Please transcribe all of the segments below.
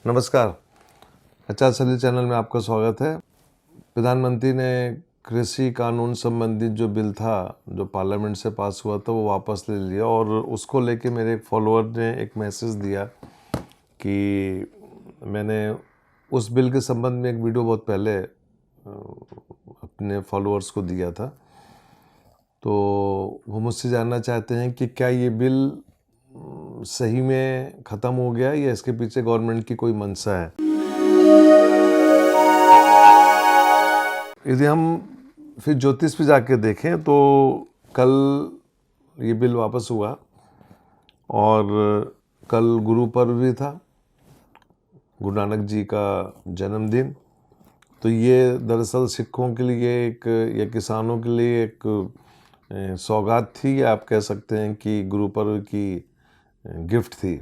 नमस्कार। आचार संहिता चैनल में आपका स्वागत है। प्रधानमंत्री ने कृषि कानून संबंधित जो बिल था, जो पार्लियामेंट से पास हुआ था, वो वापस ले लिया और उसको लेके मेरे एक फॉलोअर ने एक मैसेज दिया कि मैंने उस बिल के संबंध में एक वीडियो बहुत पहले अपने फॉलोअर्स को दिया था। तो वो मुझसे जानना चाहते हैं कि क्या ये बिल सही में ख़त्म हो गया या इसके पीछे गवर्नमेंट की कोई मंशा है। यदि हम फिर ज्योतिष पे जाके देखें तो कल ये बिल वापस हुआ और कल गुरु पर्व भी था, गुरु नानक जी का जन्मदिन। तो ये दरअसल सिखों के लिए एक या किसानों के लिए एक सौगात थी, या आप कह सकते हैं कि गुरु पर्व की गिफ्ट थी।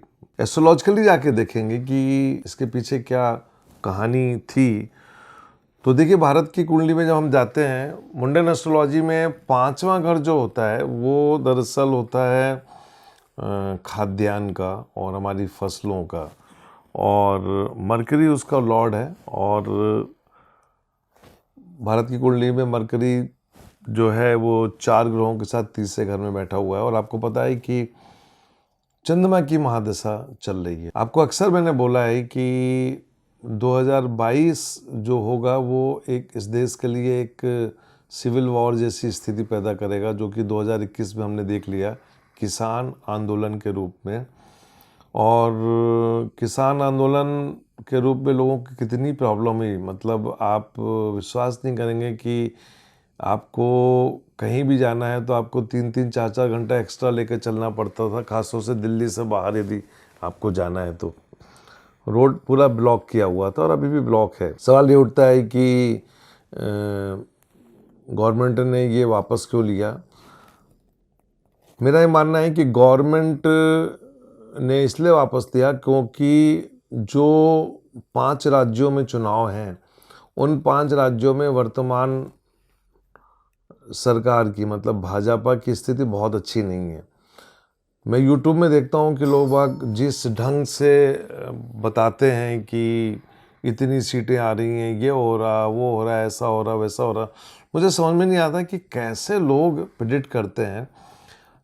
एस्ट्रोलॉजिकली जाके देखेंगे कि इसके पीछे क्या कहानी थी। तो देखिए, भारत की कुंडली में जब हम जाते हैं, मुंडन एस्ट्रोलॉजी में 5वां घर जो होता है वो दरअसल होता है खाद्यान्न का और हमारी फसलों का, और मरकरी उसका लॉर्ड है। और भारत की कुंडली में मरकरी जो है वो 4 ग्रहों के साथ तीसरे घर में बैठा हुआ है। और आपको पता है कि चंद्रमा की महादशा चल रही है। आपको अक्सर मैंने बोला है कि 2022 जो होगा वो एक इस देश के लिए एक सिविल वॉर जैसी स्थिति पैदा करेगा, जो कि 2021 में हमने देख लिया किसान आंदोलन के रूप में। और किसान आंदोलन के रूप में लोगों की कितनी प्रॉब्लम हुई, मतलब आप विश्वास नहीं करेंगे कि आपको कहीं भी जाना है तो आपको 3-3, 4-4 घंटा एक्स्ट्रा लेकर चलना पड़ता था, खासतौर से दिल्ली से बाहर यदि आपको जाना है तो। रोड पूरा ब्लॉक किया हुआ था और अभी भी ब्लॉक है। सवाल ये उठता है कि गवर्नमेंट ने ये वापस क्यों लिया। मेरा ये मानना है कि गवर्नमेंट ने इसलिए वापस लिया क्योंकि जो 5 राज्यों में चुनाव हैं, उन 5 राज्यों में वर्तमान सरकार की, मतलब भाजपा की स्थिति बहुत अच्छी नहीं है। मैं यूट्यूब में देखता हूँ कि लोग बाग जिस ढंग से बताते हैं कि इतनी सीटें आ रही हैं, ये हो रहा, वो हो रहा, ऐसा हो रहा, वैसा हो रहा, मुझे समझ में नहीं आता कि कैसे लोग प्रिडिक्ट करते हैं।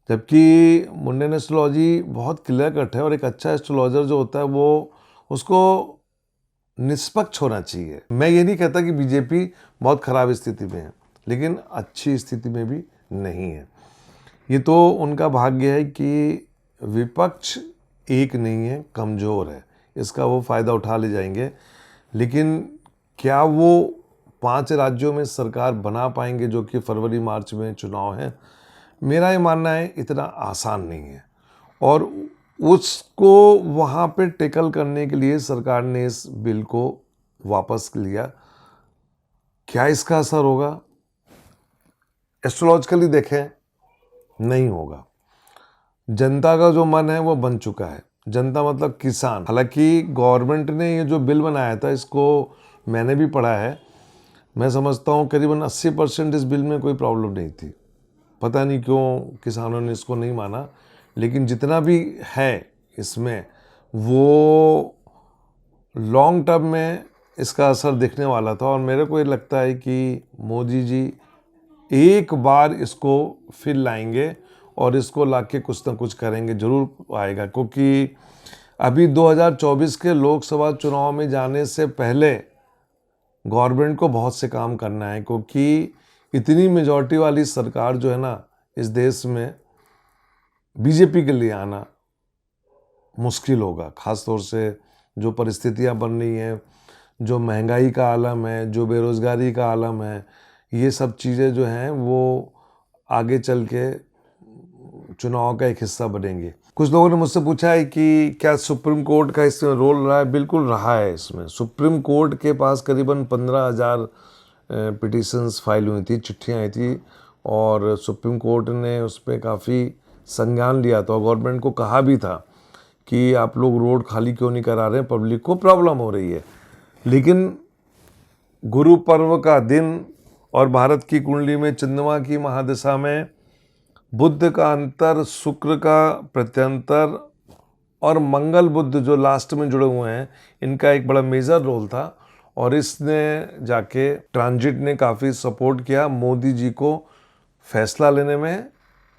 जबकि मुंडन एस्ट्रोलॉजी बहुत क्लियर कट है और एक अच्छा एस्ट्रोलॉजर जो होता है वो उसको निष्पक्ष होना चाहिए। मैं ये नहीं कहता कि बीजेपी बहुत ख़राब स्थिति में है, लेकिन अच्छी स्थिति में भी नहीं है। ये तो उनका भाग्य है कि विपक्ष एक नहीं है, कमज़ोर है, इसका वो फ़ायदा उठा ले जाएंगे। लेकिन क्या वो 5 राज्यों में सरकार बना पाएंगे, जो कि फरवरी मार्च में चुनाव है? मेरा ये मानना है इतना आसान नहीं है। और उसको वहाँ पे टेकल करने के लिए सरकार ने इस बिल को वापस लिया। क्या इसका असर होगा? एस्ट्रोलॉजिकली देखें, नहीं होगा। जनता का जो मन है वो बन चुका है। जनता मतलब किसान। हालांकि गवर्नमेंट ने ये जो बिल बनाया था, इसको मैंने भी पढ़ा है। मैं समझता हूँ करीबन 80% इस बिल में कोई प्रॉब्लम नहीं थी। पता नहीं क्यों किसानों ने इसको नहीं माना, लेकिन जितना भी है इसमें वो लॉन्ग टर्म में इसका असर दिखने वाला था। और मेरे को ये लगता है कि मोदी जी एक बार इसको फिर लाएंगे और इसको लाके कुछ ना कुछ करेंगे, ज़रूर आएगा। क्योंकि अभी 2024 के लोकसभा चुनाव में जाने से पहले गवर्नमेंट को बहुत से काम करना है, क्योंकि इतनी मेजॉरिटी वाली सरकार जो है ना इस देश में, बीजेपी के लिए आना मुश्किल होगा। ख़ास तौर से जो परिस्थितियां बन रही हैं, जो महंगाई का आलम है, जो बेरोज़गारी का आलम है, ये सब चीज़ें जो हैं वो आगे चल के चुनाव का एक हिस्सा बनेंगे। कुछ लोगों ने मुझसे पूछा है कि क्या सुप्रीम कोर्ट का इसमें रोल रहा है? बिल्कुल रहा है। इसमें सुप्रीम कोर्ट के पास करीबन 15,000 पिटिशन्स फाइल हुई थी, चिट्ठियाँ आई थी, और सुप्रीम कोर्ट ने उस पर काफ़ी संज्ञान लिया था और गवर्नमेंट को कहा भी था कि आप लोग रोड खाली क्यों नहीं करा रहे हैं, पब्लिक को प्रॉब्लम हो रही है। लेकिन गुरु पर्व का दिन और भारत की कुंडली में चंद्रमा की महादशा में बुध का अंतर, शुक्र का प्रत्यंतर और मंगल बुध जो लास्ट में जुड़े हुए हैं, इनका एक बड़ा मेजर रोल था। और इसने जाके ट्रांजिट ने काफ़ी सपोर्ट किया मोदी जी को फैसला लेने में।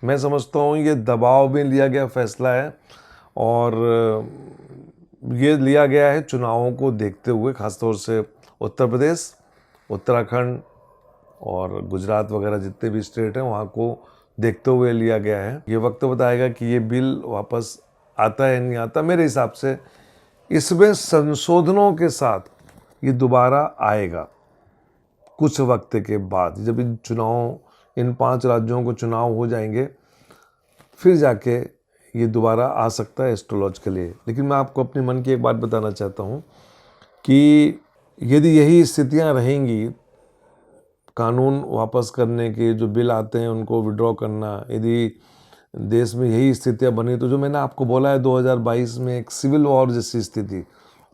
मैं समझता हूँ ये दबाव में लिया गया फैसला है, और ये लिया गया है चुनावों को देखते हुए, खासतौर से उत्तर प्रदेश, उत्तराखंड और गुजरात वगैरह जितने भी स्टेट हैं वहाँ को देखते हुए लिया गया है। ये वक्त बताएगा कि ये बिल वापस आता है नहीं आता। मेरे हिसाब से इसमें संशोधनों के साथ ये दोबारा आएगा कुछ वक्त के बाद, जब इन चुनाव, इन 5 राज्यों को चुनाव हो जाएंगे, फिर जाके ये दोबारा आ सकता है एस्ट्रोलॉजी के लिए। लेकिन मैं आपको अपने मन की एक बात बताना चाहता हूँ कि यदि यही स्थितियाँ रहेंगी, कानून वापस करने के जो बिल आते हैं उनको विड्रॉ करना, यदि देश में यही स्थितियाँ बनी, तो जो मैंने आपको बोला है 2022 में एक सिविल वॉर जैसी स्थिति,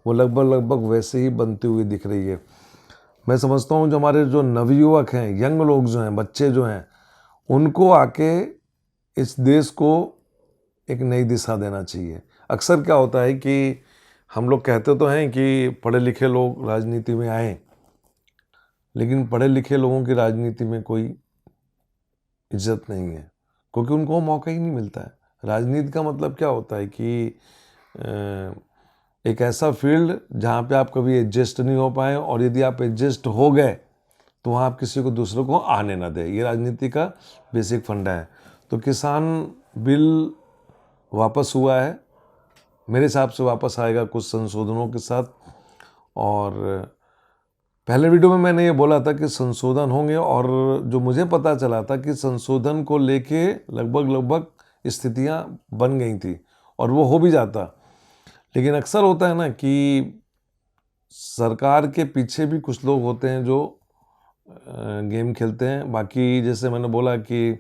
वो लगभग वैसे ही बनती हुई दिख रही है। मैं समझता हूँ जो हमारे जो नवयुवक हैं, यंग लोग जो हैं, बच्चे जो हैं, उनको आके इस देश को एक नई दिशा देना चाहिए। अक्सर क्या होता है कि हम लोग कहते तो हैं कि पढ़े लिखे लोग राजनीति में आएँ, लेकिन पढ़े लिखे लोगों की राजनीति में कोई इज्जत नहीं है, क्योंकि उनको मौका ही नहीं मिलता है। राजनीति का मतलब क्या होता है कि एक ऐसा फील्ड जहाँ पे आप कभी एडजस्ट नहीं हो पाए, और यदि आप एडजस्ट हो गए तो वहाँ आप किसी को दूसरों को आने ना दें। ये राजनीति का बेसिक फंडा है। तो किसान बिल वापस हुआ है, मेरे हिसाब से वापस आएगा कुछ संशोधनों के साथ। और पहले वीडियो में मैंने ये बोला था कि संशोधन होंगे, और जो मुझे पता चला था कि संशोधन को लेके लगभग स्थितियाँ बन गई थी, और वो हो भी जाता। लेकिन अक्सर होता है ना कि सरकार के पीछे भी कुछ लोग होते हैं जो गेम खेलते हैं। बाकी जैसे मैंने बोला कि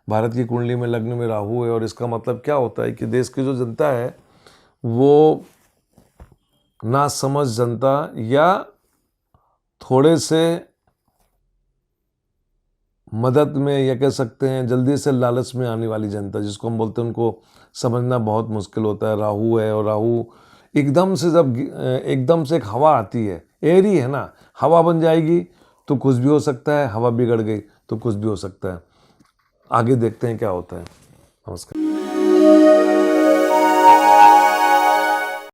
भारत की कुंडली में लग्न में राहु है, और इसका मतलब क्या होता है कि देश की जो जनता है वो ना समझ जनता, या थोड़े से मदद में, या कह सकते हैं जल्दी से लालच में आने वाली जनता, जिसको हम बोलते हैं, उनको समझना बहुत मुश्किल होता है। राहु है, और राहु एकदम से, जब एकदम से एक हवा आती है, एरी है ना, हवा बन जाएगी तो कुछ भी हो सकता है, हवा बिगड़ गई तो कुछ भी हो सकता है। आगे देखते हैं क्या होता है। नमस्कार।